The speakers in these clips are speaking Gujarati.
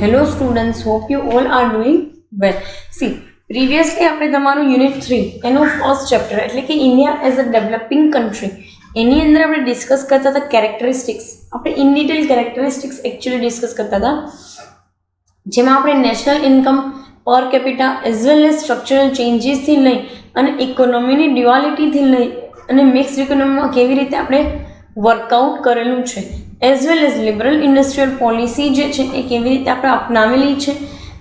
Hello students, hope you all are doing well. See, previously આપણે તમારું યુનિટ 3 એનો ફર્સ્ટ ચેપ્ટર એટલે કે India as a developing country એની અંદર આપણે ડિસ્કસ કરતા હતા કેરેક્ટરિસ્ટિક્સ. આપણે in detail characteristics actually discuss કરતા હતા, જેમાં આપણે national income per capita as well as structural ચેન્જીસથી લઈ અને ઇકોનોમીની ડ્યુઆલિટીથી લઈ અને મિક્સ્ડ ઇકોનોમીમાં કેવી રીતે આપણે વર્કઆઉટ કરેલું છે, as well as liberal industrial policy જે છે એ કેવી રીતે આપણે અપનાવેલી છે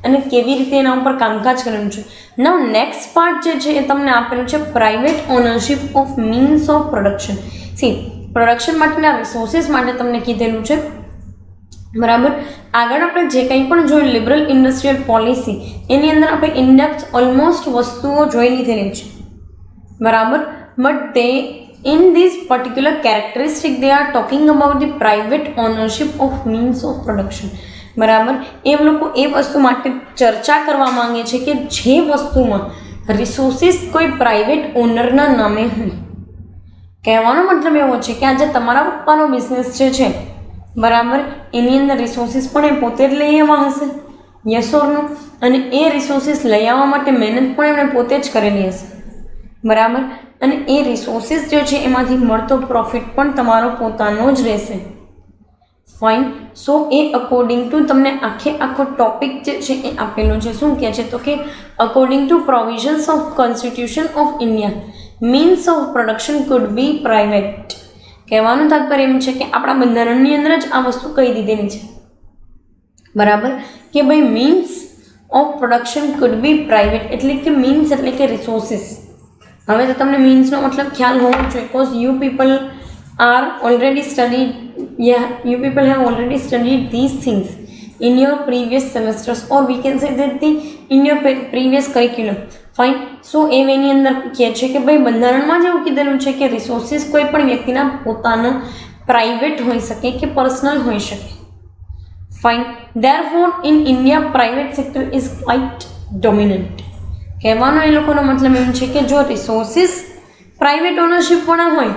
અને કેવી રીતે એના ઉપર કામકાજ કરેલું છે. નાઉ નેક્સ્ટ પાર્ટ જે છે એ તમને આપેલું છે private ownership of means of production. C, production માટેના રિસોર્સિસ માટે તમને કીધેલું છે, બરાબર. આગળ આપણે જે કંઈ પણ જોયું લિબરલ ઇન્ડસ્ટ્રીયલ પોલિસી એની અંદર આપણે ઇનડેપ્થ ઓલમોસ્ટ વસ્તુઓ જોઈ લીધેલી છે, બરાબર. બટ તે in this particular characteristic they are talking about the private ownership of means of production, બરાબર. એ લોકો એ વસ્તુ માટે ચર્ચા કરવા માંગે છે કે જે વસ્તુમાં રિસોર્સિસ કોઈ પ્રાઇવેટ ઓનરના નામે હોય. કહેવાનો મતલબ એવો છે કે આજે તમારા પપ્પાનો બિઝનેસ જે છે, બરાબર, એની અંદર રિસોર્સિસ પણ એ પોતે જ લઈ આવ્યા હશે, યસ ઓર નો, અને એ રિસોર્સિસ લઈ આવવા માટે મહેનત પણ એમણે પોતે જ કરેલી હશે, બરાબર. અને એ રિસોર્સિસ જે છે એમાંથી મળતો પ્રોફિટ પણ તમારો પોતાનો જ રહેશે. Fine. So A according to તમને આખો ટોપિક જે છે એ આપેલો છે. શું કહે છે તો કે according to provisions of constitution of India means of production food B private. કહેવાનું તાત્પર્ય એમ છે કે આપણા બંધારણની અંદર જ આ વસ્તુ કહી દીધેલી છે, બરાબર, કે ભાઈ means of production food B private. એટલે કે મીન્સ એટલે કે રિસોર્સિસ. હવે તો તમને મીન્સનો મતલબ ખ્યાલ હોવો જોઈએ, because you people are already studied, you people have already studied this things in your previous semesters or we can say that in your previous curriculum. Fine. So એની અંદર કહે છે કે ભાઈ બંધારણમાં જ એવું કીધેલું છે કે રિસોર્સિસ કોઈ પણ વ્યક્તિના પોતાના પ્રાઇવેટ હોઈ શકે કે પર્સનલ હોઈ શકે. Fine. Therefore in India private sector is quite dominant. કહેવાનો એ લોકોનો મતલબ એમ છે કે જો રિસોર્સિસ પ્રાઇવેટ ઓનરશિપવાળા હોય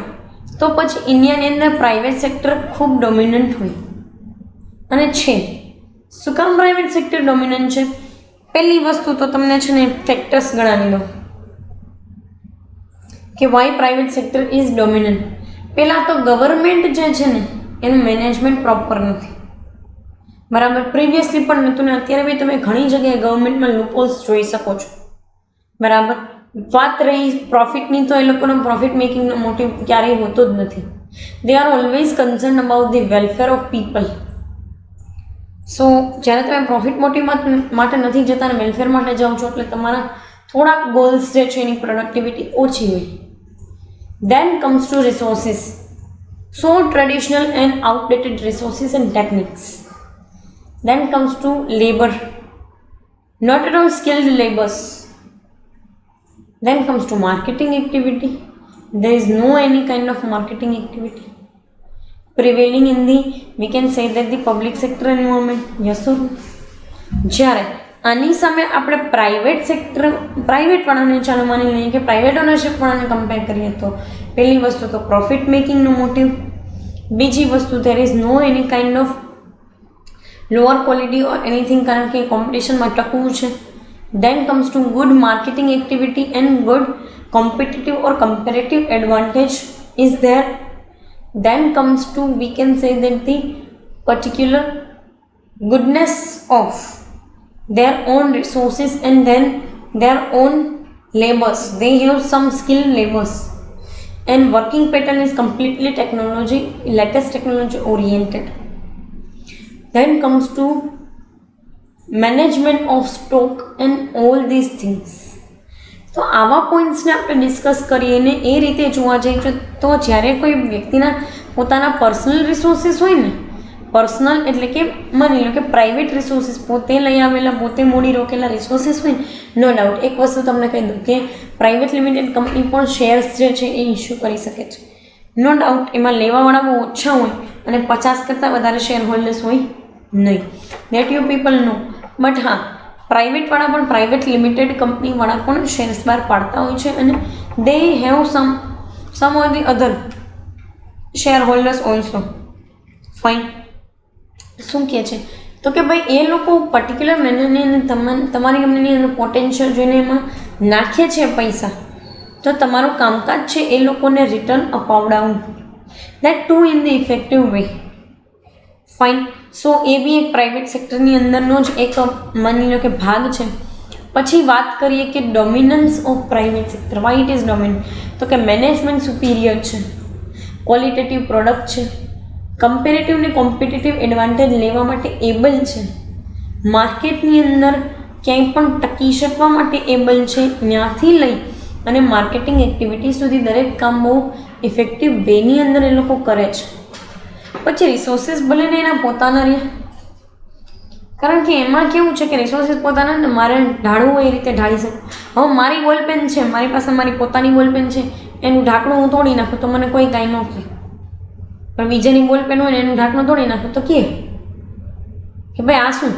તો પછી ઇન્ડિયાની અંદર પ્રાઇવેટ સેક્ટર ખૂબ ડોમિનન્ટ હોય, અને છે. શું કામ પ્રાઇવેટ સેક્ટર ડોમિનન્ટ છે? પહેલી વસ્તુ તો તમને છે ને ફેક્ટર્સ ગણાવી લો કે why private sector is dominant. પહેલાં તો ગવર્મેન્ટ જે છે ને એનું મેનેજમેન્ટ પ્રોપર નથી, બરાબર. પ્રિવિયસલી પણ નહોતું ને અત્યારે બી તમે ઘણી જગ્યાએ ગવર્મેન્ટમાં લૂપહોલ્સ જોઈ શકો છો, બરાબર. વાત રહી પ્રોફિટની, તો એ લોકોનો પ્રોફિટ મેકિંગનો મોટિવ ક્યારેય હોતો જ નથી. They are always concern about the welfare of people. So જ્યારે તમે પ્રોફિટ મોટિવ માટે નથી જતા અને વેલફેર માટે જાઓ છો એટલે તમારા થોડાક ગોલ્સ જે છે એની પ્રોડક્ટિવિટી ઓછી હોય. Then comes to resources. So traditional and outdated resources and techniques. Then comes to labour, not at all skilled labours. Then comes to marketing activity. There is no any kind of marketing activity prevailing in the, we can say that the public sector environment. Yes or no? જ્યારે આની સામે આપણે પ્રાઇવેટ સેક્ટર, પ્રાઇવેટવાળાને ચાલો માની લઈએ કે પ્રાઇવેટ ઓનરશિપવાળાને કમ્પેર કરીએ તો પહેલી વસ્તુ તો પ્રોફિટ મેકિંગનો મોટિવ, બીજી વસ્તુ there is no any kind of lower quality or anything, કારણ કે કોમ્પિટિશનમાં ટકવું છે. Then comes to good marketing activity and good competitive or comparative advantage is there. Then comes to, we can say that the particular goodness of their own resources and then their own labors. They have some skilled labors and working pattern is completely technology, latest technology oriented. Then comes to management of stock and all this things. તો આવા પોઈન્ટ્સને આપણે ડિસ્કસ કરીએ ને એ રીતે જોવા જઈએ તો જ્યારે કોઈ વ્યક્તિના પોતાના પર્સનલ રિસોર્સિસ હોય ને, પર્સનલ એટલે કે માની લો કે પ્રાઇવેટ રિસોર્સિસ પોતે લઈ આવેલા, પોતે મૂડી રોકેલા રિસોર્સિસ હોય ને, નો ડાઉટ એક વસ્તુ તમને કહી દઉં કે પ્રાઇવેટ લિમિટેડ કંપની પણ શેર્સ જે છે એ ઇસ્યુ કરી શકે છે, નો ડાઉટ. એમાં લેવાવાળા બહુ ઓછા હોય અને 50 કરતાં વધારે શેર હોલ્ડર્સ હોય નહીં, that you people know. But હા, પ્રાઇવેટવાળા પણ પ્રાઇવેટ લિમિટેડ કંપનીવાળા પણ શેર્સ બહાર પાડતા હોય છે અને they have sum or the other share holders also. Fine. શું કહે છે તો કે ભાઈ એ લોકો પર્ટિક્યુલર મેનરની અંદર તમારી કંપનીની અંદર પોટેન્શિયલ જોઈને એમાં નાખે છે પૈસા, તો તમારું કામકાજ છે એ લોકોને રિટર્ન અપાવડાવું, that too in the effective way. Fine. So એ બી એક પ્રાઇવેટ સેક્ટરની અંદરનો જ એક માની લો કે ભાગ છે. પછી વાત કરીએ કે dominance of private sector. Y it is dominant? તો કે મેનેજમેન્ટ સુપિરિયર છે, ક્વોલિટેટિવ પ્રોડક્ટ છે, કમ્પેરેટિવ ને કોમ્પિટિટિવ એડવાન્ટેજ લેવા માટે એબલ છે, માર્કેટની અંદર ક્યાંય પણ ટકી શકવા માટે એબલ છે, ત્યાંથી લઈ અને માર્કેટિંગ એક્ટિવિટી સુધી દરેક કામ બહુ ઇફેક્ટિવ વેની અંદર એ લોકો કરે છે. પછી રિસોર્સિસ ભલે ને એના પોતાના રહ્યા, કારણ કે એમાં કેવું છે કે રિસોર્સિસ પોતાના ને મારે ઢાળવું હોય એ રીતે ઢાળી શકું. હવે મારી બોલપેન છે, મારી પાસે મારી પોતાની બોલપેન છે, એનું ઢાંકણું હું તોડી નાખું તો મને કોઈ કાંઈ ન કહે, પણ બીજાની બોલપેન હોય ને એનું ઢાંકણું તોડી નાખું તો કહે કે ભાઈ આ શું?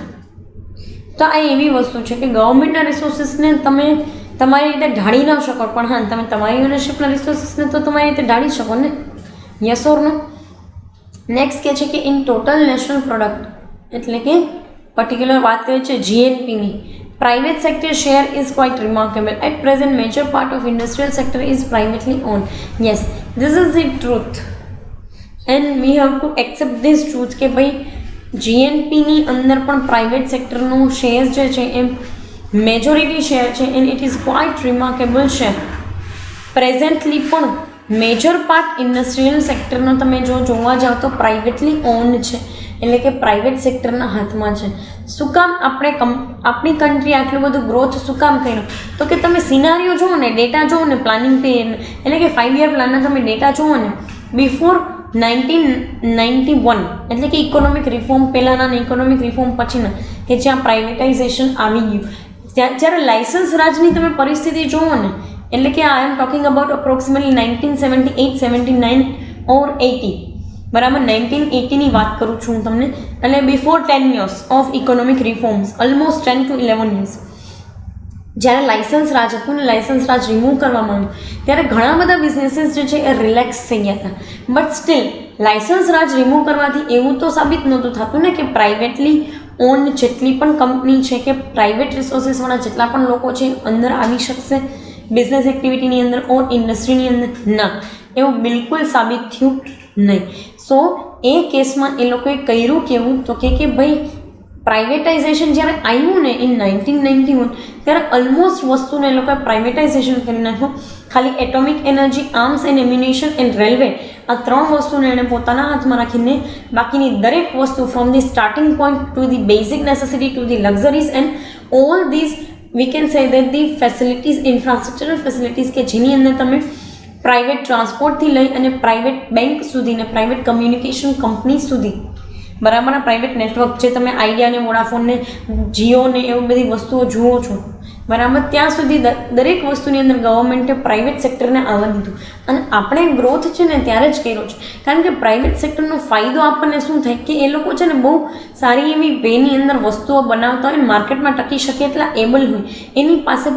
તો આ એવી વસ્તુ છે કે ગવર્મેન્ટના રિસોર્સિસને તમે તમારી રીતે ઢાળી ન શકો, પણ હા તમે તમારી ઓનરશિપના રિસોર્સિસને તો તમારી રીતે ઢાળી શકો ને. Yes or no? નેક્સ્ટ કે છે કે ઇન ટોટલ નેશનલ પ્રોડક્ટ એટલે કે પર્ટિક્યુલર વાત કરીએ છીએ જીએનપીની, private sector share is quite remarkable. At present major part of industrial sector is privately own. Yes, this is the truth and we have to accept this truth કે ભાઈ જીએનપીની અંદર પણ પ્રાઇવેટ સેક્ટરનું શેર જે છે એ મેજોરિટી શેર છે and it is quite remarkable share. Presently પણ મેજર પાર્ટ ઇન્ડસ્ટ્રીયલ સેક્ટરનો તમે જો જોવા જાઓ તો પ્રાઇવેટલી ઓન છે, એટલે કે પ્રાઇવેટ સેક્ટરના હાથમાં છે. શું કામ આપણી કન્ટ્રી આટલું બધું ગ્રોથ શું કામ કર્યું? તો કે તમે સિનારીઓ જુઓ ને, ડેટા જુઓ ને, પ્લાનિંગ પીરિયડ એટલે કે 5 યર પ્લાનના તમે ડેટા જુઓ ને, બિફોર 1991 એટલે કે ઇકોનોમિક રિફોર્મ પહેલાંના ને ઇકોનોમિક રિફોર્મ પછીના કે જ્યાં પ્રાઇવેટાઇઝેશન આવી ગયું, જ્યારે લાયસન્સ રાજની તમે પરિસ્થિતિ જુઓ ને, એટલે કે આઈ એમ ટોકિંગ અબાઉટ અપ્રોક્સિમેટલી 1978, 79 ઓર 80, બરાબર 1980ની વાત કરું છું હું તમને, એટલે before 10 years of economic reforms, almost 10 to 11 years, જ્યારે લાયસન્સ રાજ હતું ને લાયસન્સ રાજ રિમૂવ કરવામાં આવ્યું ત્યારે ઘણા બધા બિઝનેસીસ જે છે એ રિલેક્સ થઈ ગયા હતા. But still licence Raj remove કરવાથી એવું તો સાબિત નહોતું થતું ને કે પ્રાઇવેટલી ઓન જેટલી પણ કંપની છે કે પ્રાઇવેટ રિસોર્સિસવાળા જેટલા પણ લોકો છે અંદર આવી શકશે બિઝનેસ એક્ટિવિટીની અંદર ઓર ઇન્ડસ્ટ્રીની અંદર. ના, એવું બિલકુલ સાબિત થયું નહીં. સો એ કેસમાં એ લોકોએ કર્યું કેવું તો કે ભાઈ પ્રાઇવેટાઇઝેશન જ્યારે આવ્યું ને ઇન 1991 ત્યારે ઓલમોસ્ટ વસ્તુને એ લોકોએ પ્રાઇવેટાઇઝેશન કરી નાખ્યું. ખાલી atomic energy, arms and ammunition and railway આ 3 વસ્તુને એણે પોતાના હાથમાં રાખીને બાકીની દરેક વસ્તુ from the starting point to the basic necessity to the luxuries and all these V can say that the facilities, infrastructural facilities કે જેની અંદર તમે પ્રાઇવેટ ટ્રાન્સપોર્ટથી લઈ અને પ્રાઇવેટ બેંક સુધી ને પ્રાઇવેટ કમ્યુનિકેશન કંપની સુધી, બરાબર, પ્રાઇવેટ નેટવર્ક જે તમે આઈડિયા ને વોડાફોન ને જીઓ ને એવી બધી વસ્તુઓ જુઓ છો, બરાબર, ત્યાં સુધી દરેક વસ્તુની અંદર ગવર્મેન્ટે પ્રાઇવેટ સેક્ટરને આવવા દીધું. અને આપણે ગ્રોથ છે ને ત્યારે જ કર્યો છે, કારણ કે પ્રાઇવેટ સેક્ટરનો ફાયદો આપણને શું થાય કે એ લોકો છે ને બહુ સારી એવી વેની અંદર વસ્તુઓ બનાવતા હોય, માર્કેટમાં ટકી શકે એટલા એબલ હોય, એની પાસે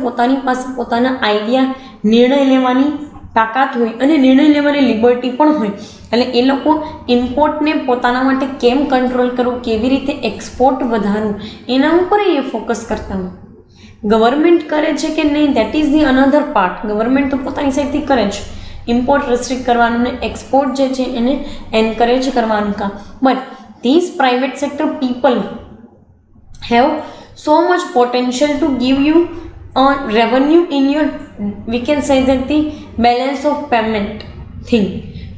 પોતાના આઈડિયા, નિર્ણય લેવાની તાકાત હોય અને નિર્ણય લેવાની લિબર્ટી પણ હોય. એટલે એ લોકો ઇમ્પોર્ટને પોતાના માટે કેમ કંટ્રોલ કરવું, કેવી રીતે એક્સપોર્ટ વધારવું, એના ઉપર એ ફોકસ કરતા હોય. ગવર્મેન્ટ કરે છે કે નહીં, that is the another part. Government તો પોતાની સાઈડથી કરે છે, ઇમ્પોર્ટ રિસ્ટ્રિક્ટ કરવાનું ને એક્સપોર્ટ જે છે એને એન્કરેજ કરવાનું કામ. But this private sector people have so much potential to give you revenue in your, V can say that the balance of payment thing,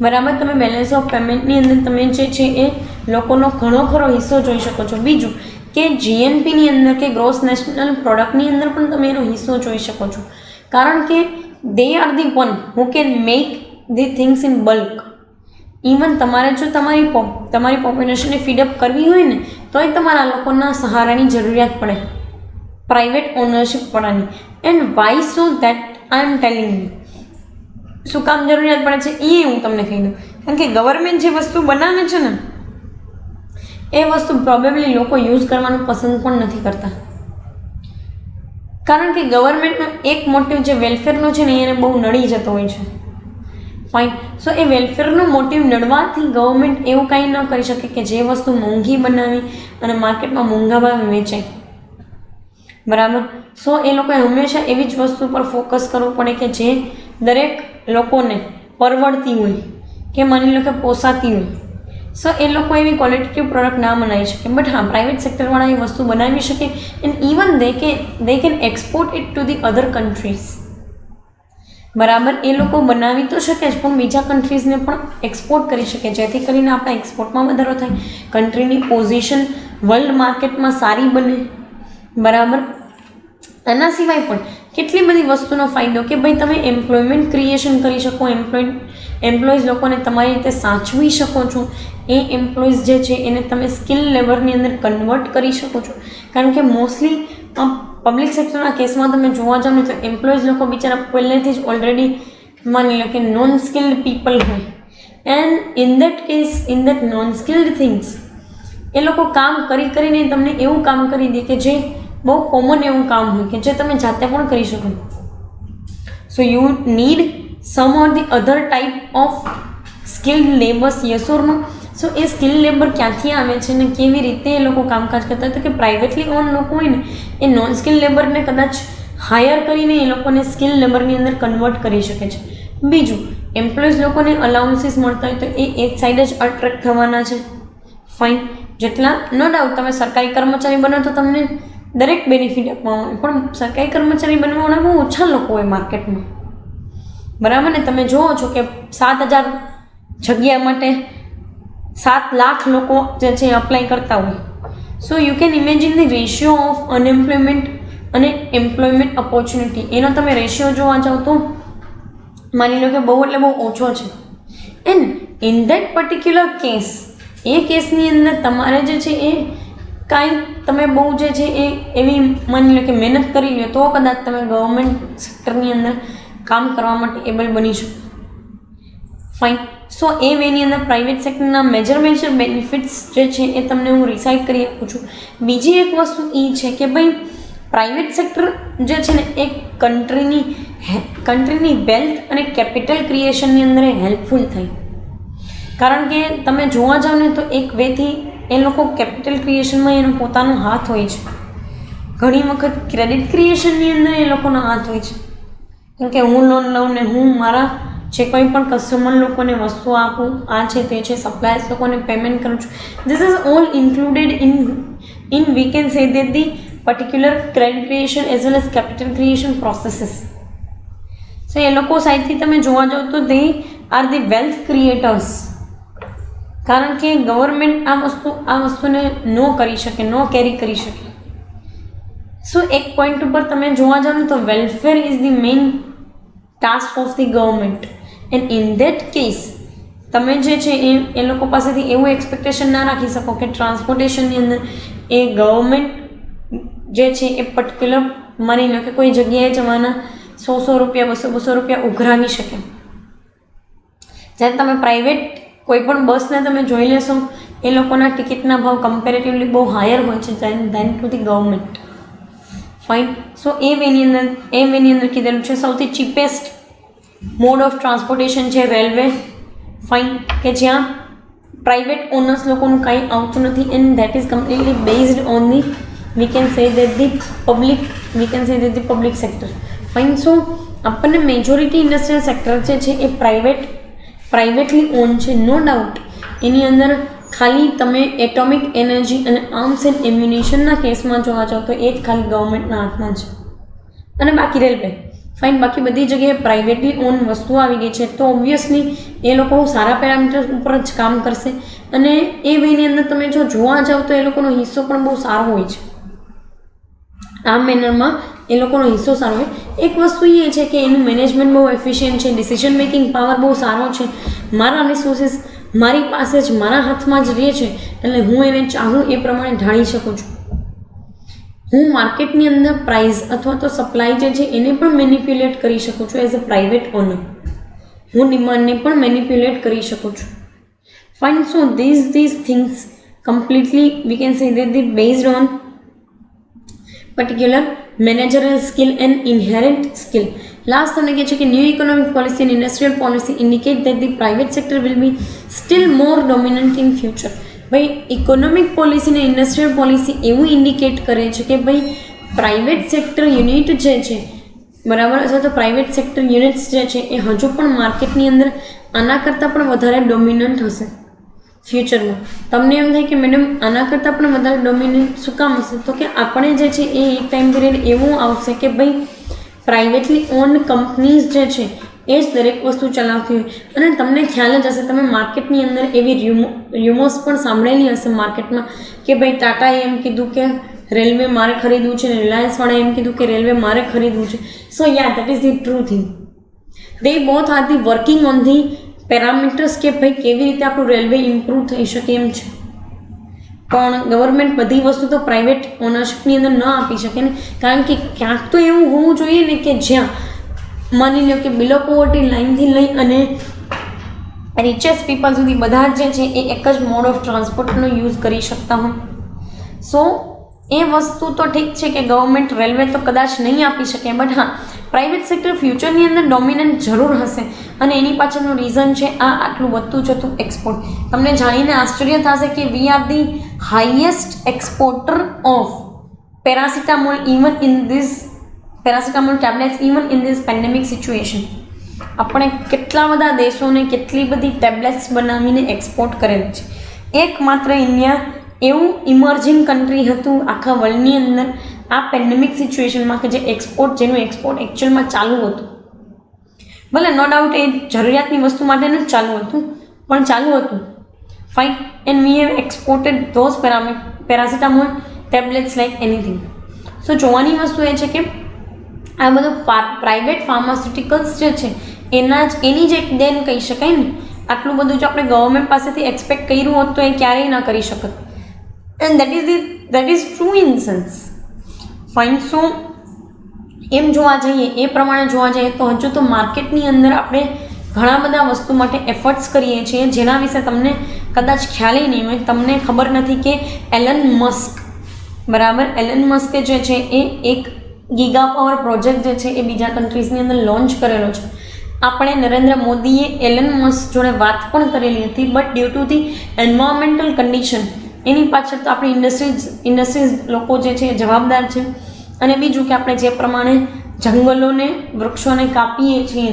બરાબર. તમે બેલેન્સ ઓફ પેમેન્ટની અંદર તમે જે છે એ લોકોનો ઘણો ખરો હિસ્સો જોઈ શકો છો. બીજું કે જીએનપીની અંદર કે ગ્રોસ નેશનલ પ્રોડક્ટની અંદર પણ તમે એનો હિસ્સો જોઈ શકો છો, કારણ કે દે are the one who can make the things in bulk. Even તમારે જો તમારી પોપ્યુલેશનને ફીડઅપ કરવી હોય ને તોય તમારા લોકોના સહારાની જરૂરિયાત પડે, પ્રાઇવેટ ઓનરશિપ વાળાની. And why so that I am telling you, શું કામ જરૂરિયાત પડે છે એ હું તમને કહી દઉં. કારણ કે ગવર્મેન્ટ જે વસ્તુ બનાવે છે ને એ વસ્તુ પ્રોબેબલી લોકો યુઝ કરવાનું પસંદ પણ નથી કરતા, કારણ કે ગવર્મેન્ટનો એક મોટિવ જે વેલફેરનો છે ને એને બહુ નડી જતો હોય છે. ફાઇન. સો એ વેલફેરનો મોટિવ નડવાથી ગવર્મેન્ટ એવું કાંઈ ન કરી શકે કે જે વસ્તુ મોંઘી બનાવી અને માર્કેટમાં મોંઘા ભાવે વેચાય. બરાબર. સો એ લોકોએ હંમેશા એવી જ વસ્તુ પર ફોકસ કરવું પડે કે જે દરેક લોકોને પરવડતી હોય કે માની લો કે પોસાતી હોય. સો એ લોકો એવી ક્વોલિટેટિવ પ્રોડક્ટ ના બનાવી શકે. બટ હા, પ્રાઇવેટ સેક્ટરવાળા એ વસ્તુ બનાવી શકે and even they can export it to the other countries. બરાબર. એ લોકો બનાવી તો શકે જ પણ બીજા કન્ટ્રીઝને પણ એક્સપોર્ટ કરી શકે, જેથી કરીને આપણા એક્સપોર્ટમાં વધારો થાય, કન્ટ્રીની પોઝિશન વર્લ્ડ માર્કેટમાં સારી બને. બરાબર. આના સિવાય પણ કેટલી બધી વસ્તુનો ફાયદો કે ભાઈ તમે એમ્પ્લોયમેન્ટ ક્રિએશન કરી શકો, એમ્પ્લોઈઝ લોકોને તમારી રીતે સાચવી શકો છો. એ એમ્પ્લોઈઝ જે છે એને તમે સ્કિલ લેબરની અંદર કન્વર્ટ કરી શકો છો. કારણ કે મોસ્ટલી પબ્લિક સેક્ટરના કેસમાં તમે જોવા જાઓ ને તો એમ્પ્લોઈઝ લોકો બિચારા પહેલેથી જ ઓલરેડી માની લો કે નોન સ્કિલ્ડ પીપલ હોય. And in that case, in that non skilled things એ લોકો કામ કરીને તમને એવું કામ કરી દે કે જે બહુ કોમન એવું કામ હોય કે જે તમે જાતે પણ કરી શકો. So you need some or the other type of skilled labours, yes or no? So a skill labour ક્યાંથી આવે છે ને કેવી રીતે એ લોકો કામકાજ કરતા હોય? તો કે પ્રાઇવેટલી ઓન લોકો હોય ને એ નોન સ્કિલ લેબરને કદાચ હાયર કરીને એ લોકોને સ્કિલ લેબરની અંદર કન્વર્ટ કરી શકે છે. બીજું, એમ્પ્લોઈઝ લોકોને અલાઉન્સીસ મળતા હોય તો એ એક સાઈડ જ અટ્રેક્ટ થવાના છે. ફાઇન. જેટલા નો ડાઉટ તમે સરકારી કર્મચારી બનો તો તમને દરેક બેનિફિટ આપવામાં આવે, પણ સરકારી કર્મચારી બનવાવાળા બહુ ઓછા લોકો હોય માર્કેટમાં. બરાબર ને? તમે જુઓ છો કે 7,000 જગ્યા માટે 7 લાખ લોકો જે છે અપ્લાય કરતા હોય. So you can imagine the ratio of unemployment અને એમ્પ્લોયમેન્ટ ઓપોર્ચ્યુનિટી. એનો તમે રેશિયો જોવા જાઓ તો માની લો કે બહુ એટલે બહુ ઓછો છે. And in that particular case, એ કેસની અંદર તમારે જે છે એ કાંઈ તમે બહુ જે છે એ એવી માની લો કે મહેનત કરી લો તો કદાચ તમે ગવર્મેન્ટ સેક્ટરની અંદર કામ કરવા માટે એબલ બની શકો. ફાઇન. સો એ વેની અંદર પ્રાઇવેટ સેક્ટરના મેજર બેનિફિટ્સ જે છે એ તમને હું રિસાઇડ કરી આપું છું. બીજી એક વસ્તુ એ છે કે ભાઈ પ્રાઇવેટ સેક્ટર જે છે ને એક કન્ટ્રીની વેલ્થ અને કેપિટલ ક્રિએશનની અંદર હેલ્પફુલ થાય. કારણ કે તમે જોવા જાઓ ને તો એક વેથી એ લોકો કેપિટલ ક્રિએશનમાં એનો પોતાનો હાથ હોય છે. ઘણી વખત ક્રેડિટ ક્રિએશનની અંદર એ લોકોનો હાથ હોય છે. કેમ કે હું લોન લઉં ને હું મારા જે કોઈ પણ કસ્ટમર લોકોને વસ્તુ આપું, આ છે તે છે, સપ્લાયર્સ લોકોને પેમેન્ટ કરું છું. This is all included in we can say that the particular credit creation as well as capital creation processes. So એ લોકો સાઈડથી તમે જોવા જાઓ તો they are the wealth creators. કારણ કે ગવર્મેન્ટ આ વસ્તુને નો કરી શકે, નો કેરી કરી શકે. સો એક પોઈન્ટ ઉપર તમે જોવા જાઓ ને તો welfare is the main task of the government. And in that case તમે જે છે એ લોકો પાસેથી એવું એક્સપેક્ટેશન ના રાખી શકો કે ટ્રાન્સપોર્ટેશનની અંદર એ ગવર્મેન્ટ જે છે એ પર્ટિક્યુલર માની લો કે કોઈ જગ્યાએ જવાના 100 રૂપિયા 200 રૂપિયા ઉઘરાવી શકે. જ્યારે તમે પ્રાઇવેટ કોઈ પણ બસને તમે જોઈ લેશો એ લોકોના ટિકિટના ભાવ કમ્પેરેટિવલી બહુ હાયર હોય છે than to the government. Fine. So એ વેની અંદર કીધેલું છે સૌથી ચીપેસ્ટ મોડ ઓફ ટ્રાન્સપોર્ટેશન છે રેલવે. ફાઇન. કે જ્યાં પ્રાઇવેટ ઓનર્સ લોકોનું કાંઈ આવતું નથી and that is completely based on the we can say that the public sector. Fine. So આપણને મેજોરિટી ઇન્ડસ્ટ્રીયલ સેક્ટર જે છે એ પ્રાઇવેટલી ઓન છે, નો ડાઉટ. એની અંદર ખાલી તમે એટોમિક એનર્જી અને આર્મ્સ એન્ડ એમ્યુનિશનના કેસમાં જોવા જાઓ તો એ જ ખાલી ગવર્મેન્ટના હાથમાં છે અને બાકી રેલવે. ફાઇન. બાકી બધી જગ્યાએ પ્રાઇવેટલી ઓન વસ્તુઓ આવી ગઈ છે તો ઓબ્વિયસલી એ લોકો સારા પેરામીટર્સ ઉપર જ કામ કરશે અને એ વેની અંદર તમે જો જોવા જાઓ તો એ લોકોનો હિસ્સો પણ બહુ સારો હોય છે. આ મેનરમાં એ લોકોનો હિસ્સો સારો હોય. એક વસ્તુ એ છે કે એનું મેનેજમેન્ટ બહુ એફિશિયન્ટ છે, ડિસિઝન મેકિંગ પાવર બહુ સારો છે. મારા રિસોર્સિસ મારી પાસે જ મારા હાથમાં જ રહે છે એટલે હું એને ચાહું એ પ્રમાણે ઢાળી શકું છું. હું માર્કેટની અંદર પ્રાઇસ અથવા તો સપ્લાય જે છે એને પણ મેનિપ્યુલેટ કરી શકું છું એઝ અ પ્રાઇવેટ ઓનર. હું ડિમાન્ડને પણ મેનિપ્યુલેટ કરી શકું છું. Fine. So these things completely we can say that they based on particular managerial skill and inherent skill. Last તમને કહે છે કે new economic policy and industrial policy indicate that the private sector will be still more dominant in future. ભાઈ ઇકોનોમિક પોલિસી અને ઇન્ડસ્ટ્રીયલ પોલિસી એવું ઇન્ડિકેટ કરે છે કે ભાઈ પ્રાઇવેટ સેક્ટર યુનિટ જે છે બરાબર, અથવા તો પ્રાઇવેટ સેક્ટર યુનિટ્સ જે છે એ હજુ પણ માર્કેટની અંદર આના કરતાં પણ વધારે ડોમિનન્ટ હશે ફ્યુચરમાં. તમને એમ થાય કે મેડમ આના કરતાં પણ વધારે ડોમિનન્ટ શું કામ હશે? તો કે આપણે જે છે એ એક ટાઈમ પિરિયડ એવું આવશે કે ભાઈ પ્રાઇવેટલી ઓન્ડ કંપનીઝ જે છે એ જ દરેક વસ્તુ ચલાવતી હોય. અને તમને ખ્યાલ જ હશે, તમે માર્કેટની અંદર એવી ર્યુમર્સ પણ સાંભળેલી હશે માર્કેટમાં કે ભાઈ ટાટાએ એમ કીધું કે રેલવે મારે ખરીદવું છે, અને રિલાયન્સવાળાએ એમ કીધું કે રેલવે મારે ખરીદવું છે. So ya that is the true thing. They both are the working on the parameters કે ભાઈ કેવી રીતે આપણું રેલવે ઇમ્પ્રૂવ થઈ શકે એમ છે. પણ ગવર્મેન્ટ બધી વસ્તુ તો પ્રાઇવેટ ઓનરશિપની અંદર ન આપી શકે ને, કારણ કે ક્યાંક તો એવું હોવું જોઈએ ને કે જ્યાં માની લો કે બિલો પોવર્ટી લાઇનથી લઈ અને રિચેસ્ટ પીપલ સુધી બધા જે છે એ એક જ મોડ ઓફ ટ્રાન્સપોર્ટનો યુઝ કરી શકતા હોય. સો એ વસ્તુ તો ઠીક છે કે ગવર્મેન્ટ રેલવે તો કદાચ નહીં આપી શકે, બટ હા પ્રાઇવેટ સેક્ટર ફ્યુચરની અંદર ડોમિનન્ટ જરૂર હશે. અને એની પાછળનું રીઝન છે આટલું વધતું જતું એક્સપોર્ટ. તમને જાણીને આશ્ચર્ય થશે કે we are the highest exporter of paracetamol even in this paracetamol tablets even in this pandemic situation. આપણે કેટલા બધા દેશોને કેટલી બધી ટેબ્લેટ્સ બનાવીને એક્સપોર્ટ કરેલી છે. એકમાત્ર ઇન્ડિયા એવું ઇમર્જિંગ કન્ટ્રી હતું આખા વર્લ્ડની અંદર આ પેન્ડેમિક સિચ્યુએશનમાં કે જે જેનું એક્સપોર્ટ એકચ્યુઅલમાં ચાલુ હતું. ભલે નો ડાઉટ એ જરૂરિયાતની વસ્તુ માટેનું જ ચાલુ હતું, પણ ચાલુ હતું. Fine. And we have exported those paracetamol tablets like anything. So જોવાની વસ્તુ એ છે કે આ બધું પ્રાઇવેટ ફાર્માસ્યુટિકલ્સ જે છે એની જ એક દેન કહી શકાય ને. આટલું બધું જો આપણે ગવર્મેન્ટ પાસેથી એક્સપેક્ટ કર્યું હોત તો એ ક્યારેય ના કરી શકત. And that is true in sense. Fine. So એમ જોવા જઈએ, એ પ્રમાણે જોવા જઈએ તો હજુ તો માર્કેટની અંદર આપણે ઘણા બધા વસ્તુ માટે એફર્ટ્સ કરીએ છીએ જેના વિશે તમને કદાચ ખ્યાલ નહીં હોય. તમને ખબર નથી કે એલન મસ્ક બરાબર, એલન મસ્કે જે છે એ એક ગીગા પાવર પ્રોજેક્ટ જે છે એ બીજા કન્ટ્રીઝની અંદર લોન્ચ કરેલો છે. આપણે નરેન્દ્ર મોદીએ એલન મસ્ક જોડે વાત પણ કરેલી હતી, but due to the environmental condition એની પાછળ તો આપણી ઇન્ડસ્ટ્રીઝ લોકો જે છે એ જવાબદાર છે. અને બીજું કે આપણે જે પ્રમાણે જંગલોને વૃક્ષોને કાપીએ છીએ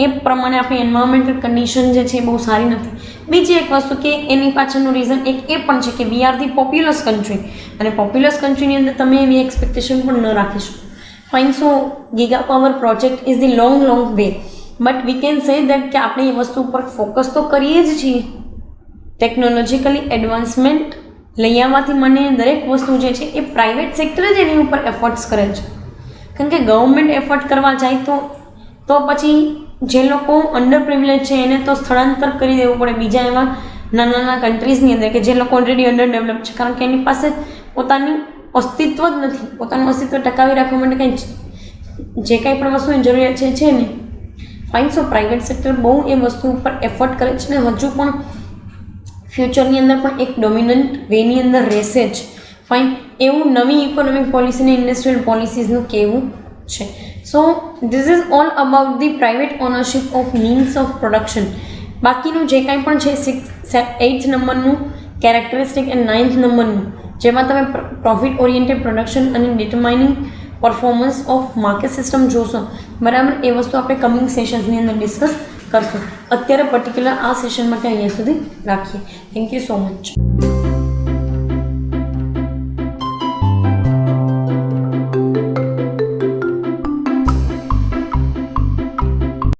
એ પ્રમાણે આપણી એન્વાયરમેન્ટલ કન્ડિશન જે છે એ બહુ સારી નથી. બીજી એક વસ્તુ કે એની પાછળનું રીઝન એક એ પણ છે કે વી આર ધી પોપ્યુલસ કન્ટ્રી, અને પોપ્યુલસ કન્ટ્રીની અંદર તમે એવી એક્સપેક્ટેશન પણ ન રાખી શકો. Fine. So giga power project is the long way, but we can say that કે આપણે એ વસ્તુ ઉપર ફોકસ તો કરીએ જ છીએ. ટેકનોલોજીકલી એડવાન્સમેન્ટ લઈ આવવાથી મને દરેક વસ્તુ જે છે એ પ્રાઇવેટ સેક્ટર જ એની ઉપર એફર્ટ્સ કરે છે. કારણ કે ગવર્મેન્ટ એફર્ટ કરવા જાય તો પછી જે લોકો અંડર પ્રિવિલેજ છે એને તો સ્થળાંતર કરી દેવું પડે બીજા એવા નાના નાના કન્ટ્રીઝની અંદર કે જે લોકો ઓલરેડી અંડર ડેવલપ છે, કારણ કે એની પાસે પોતાનું અસ્તિત્વ જ નથી. પોતાનું અસ્તિત્વ ટકાવી રાખવા માટે કંઈ જે કાંઈ પણ વસ્તુની જરૂરિયાત છે નહીં. ફાઇન. સો પ્રાઇવેટ સેક્ટર બહુ એ વસ્તુ ઉપર એફર્ટ કરે છે ને હજુ પણ ફ્યુચરની અંદર પણ એક ડોમિનન્ટ વેની અંદર રહેશે જ. ફાઇન. એવું નવી ઇકોનોમિક પોલિસી અને ઇન્ડસ્ટ્રીયલ પોલિસીઝનું કહેવું છે. So this is all about the private ownership of means of production. બાકીનું જે કાંઈ પણ છે 8th નંબરનું કેરેક્ટરિસ્ટિક એન્ડ 9th નંબરનું, જેમાં તમે પ્રોફિટ ઓરિએન્ટેડ પ્રોડક્શન અને determining performance of market system જોશો બરાબર. એ વસ્તુ આપણે કમિંગ સેશન્સની અંદર ડિસ્કસ કરશું. અત્યારે પર્ટિક્યુલર આ સેશન માટે અહીંયા સુધી રાખીએ. Thank you so much.